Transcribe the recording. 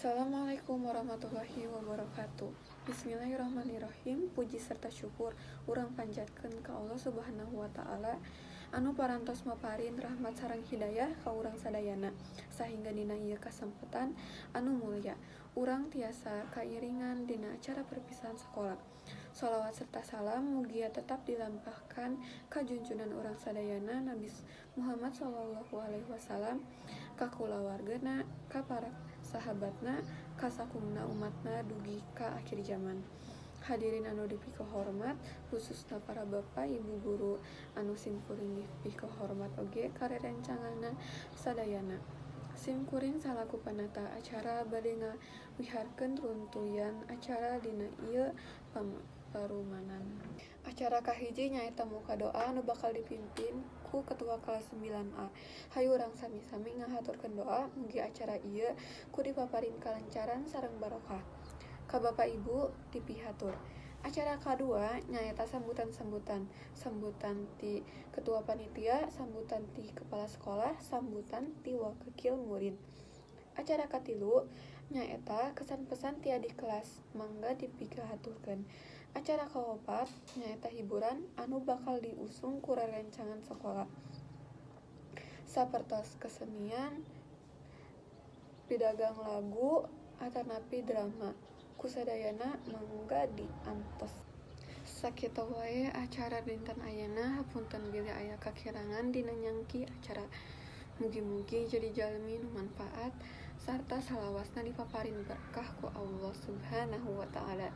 Assalamualaikum warahmatullahi wabarakatuh. Bismillahirrahmanirrahim. Puji serta syukur urang panjatkeun ka Allah Subhanahu wa taala anu parantos maparin rahmat sareng hidayah ka urang sadayana sahingga dina ieu kasempatan anu mulya urang tiasa kairingan dina acara perpisahan sakola. Shalawat serta salam mugia tetap dilampahkan ka junjungan urang sadayana Nabi Muhammad sallallahu alaihi wasallam, ka kulawargana, ka para sahabatna, ka sakumna umatna dugi ka akhir zaman. Hadirin anu dipikoh hormat, khususna para bapak ibu guru anu simkuring dipikoh hormat oge karerencanganna sadayana. Simkuring salaku panata acara bade ngawiharkeun runtuyan acara dina ieu parumanan. Acara kahiji nyaeta muka doa anu bakal dipimpin ku ketua kelas 9A. Hayu urang sami-sami ngahaturkeun doa mugi acara ieu ku dipaparin kalancaran sareng barokah. Ka Bapak Ibu dipihatur. Acara kadua nyaeta sambutan ti ketua panitia, sambutan ti kepala sekolah, sambutan ti wakil murid. Acara katilu nyaeta kesan pesan ti adik kelas, mangga dipihaturkeun. Acara kaopat nyaeta hiburan anu bakal diusung ku rerencangan sekolah, sapertos kesenian, pidagang lagu, atanapi drama. Kusadayana mangga diantos. Sakitu wae acara dinten ayeuna, hapunten bila aya kakirangan dina nyangki acara. Mugi-mugi jadi jalmi nu manfaat sarta salawasna dipaparin berkah ku Allah Subhanahu wa taala.